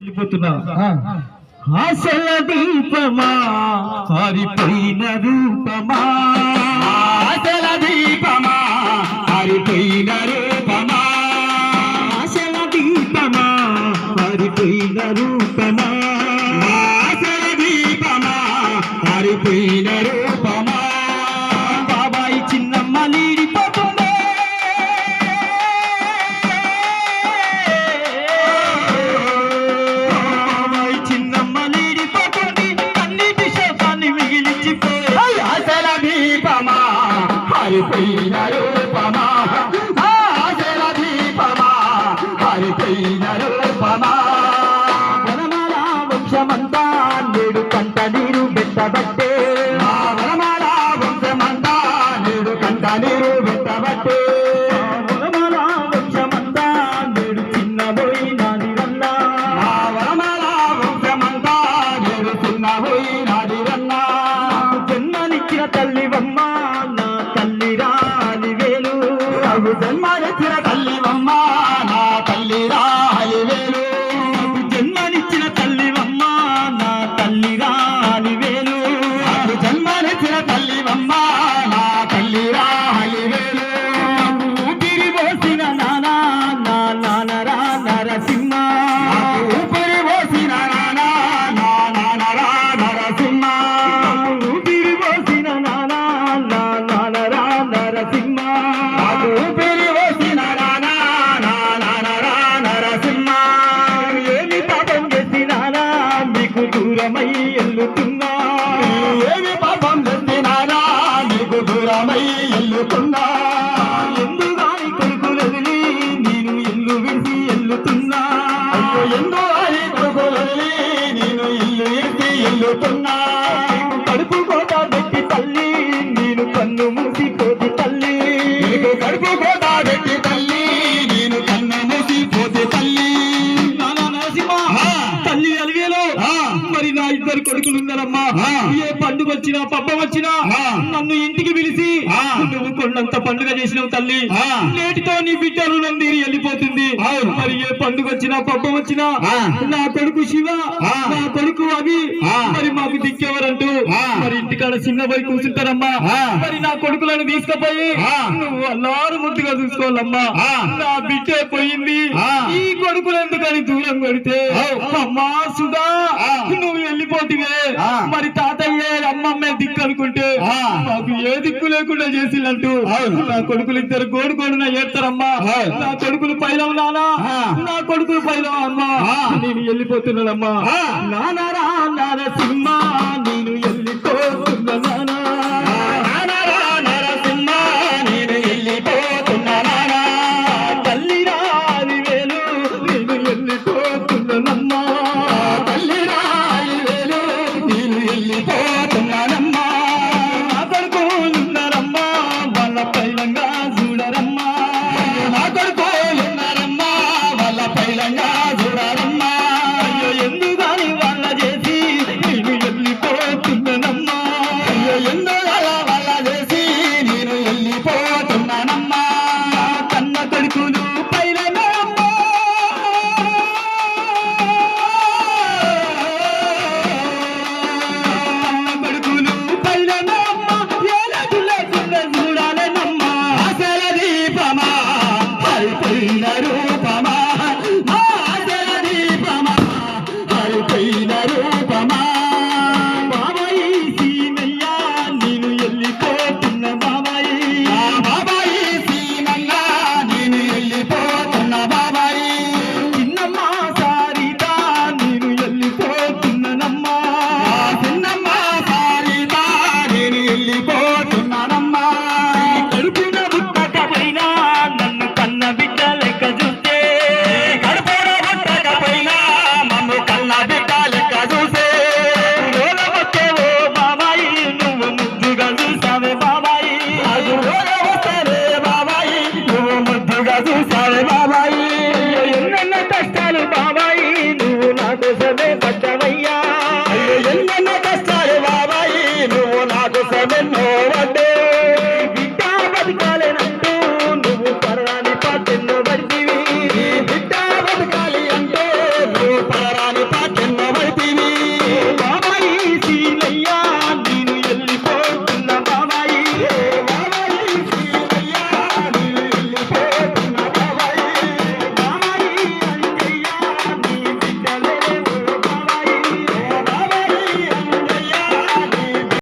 వెళ్ళిపోతున్నా ఆశల దీపమా ఆరిపోయిన రూపమా ఆశల దీపమా ఆరిపోయిన రూపమా ఆశల దీపమా ఆరిపోయిన రూపమా ఆశల దీపమా ఆరిపోయిన రూపమా బాబాయి చిన్నమ్మ నీడిపోతుందే బాబాయి చిన్నమ్మ నీడిపోతుంది కన్నీటి శాపాన్ని మిగిలిచిపోయి ఆశల దీపమా ఆరిపోయిన రూపమా ఆశల దీపమా ఆరిపోయిన రూపమా వనమాల వంశమంతా నేడు కంట నీరు పెట్టబట్టే వనమాల వంశమంతా నేడు కంట నీరు పెట్టబట్టే వనమాల వంశమంతా నేడు చిన్నబోయినాది వల్ల వనమాల వంశమంతా నేడు చిన్నబోయినాది వల్ల జన్మనిచ్చిన తల్లివమ్మ నా తల్లి రాలి వేలు జన్మనిచ్చిన తల్లివమ్మ నా తల్లి రాలి వేలు జన్మనిచ్చిన తల్లివమ్మ నా తల్లి రాలి వేలు జన్మనిచ్చిన తల్లివమ్మ నా తల్లి రాలి వేలు ఊపిరి పోసిన నానా నా నానరా నరసింహ ఊపిరి పోసిన నానా నా నానరా నరసింహ ఊపిరి పోసిన నానా నా నానరా నరసింహ ఊపిరి పోసిన నానా నా నానరా నరసింహ ఏమి పాపం చేసినానా మీకు దూరమై ఎల్లుతున్నా ఏమి పాపం చేసినారా నీకు దూరమై ఎల్లుతున్నా ఎందుగాని కొడుకులెదిలి నేను ఇల్లు విడిచి ఎల్లుతున్నా ఎందు అని కొడుకులని నేను ఇల్లు ఇడిచి ఎల్లుతున్నా కడుపు కోట పెట్టి తల్లి నేను కన్ను మూసిపోతి తల్లి నీకు కడుపు కోట పెట్టి తల్లి నేను కన్ను మూసిపోతే తల్లి నానా నరసింహ తల్లి అలివేలో మరి నా ఇద్దరు కొడుకులు ఉన్నారమ్మా ఏ పండుగ వచ్చినా పబ్బం వచ్చినా నన్ను ఇంటికి పిలిచి నువ్వు కొండంత పండుగ చేసినావు తల్లి నేటితో నీ బిడ్డలు నందిరి వెళ్ళిపోతుంది మరి ఏ పండుగ వచ్చినా పబ్బం వచ్చినా నా కొడుకు శివ నా కొడుకు అవి మరి మాకు దిక్కెవరంటూ మరి ఇంటికాడ చిన్న పోయి కూర్చుంటారమ్మా మరి నా కొడుకులను తీసుకుపోయి నువ్వు అల్లారు ముద్దుగా చూసుకోవాలమ్మా నా బిడ్డే పోయింది ఈ కొడుకులు ఎందుకని దూరం కొడితే అమ్మా సుధా నువ్వు వెళ్ళిపోతివే మరి తాతయ్యే అమ్మమ్మే దిక్కు అనుకుంటే మాకు ఏ దిక్కు లేకుండా చేసినట్టు నా కొడుకులు ఇద్దరు గోడు గోడున ఏడతారమ్మా నా కొడుకులు పైలం నానా నా కొడుకులు పైలం అమ్మా నేను వెళ్ళిపోతున్నానమ్మా నానరా నరసింహ నీ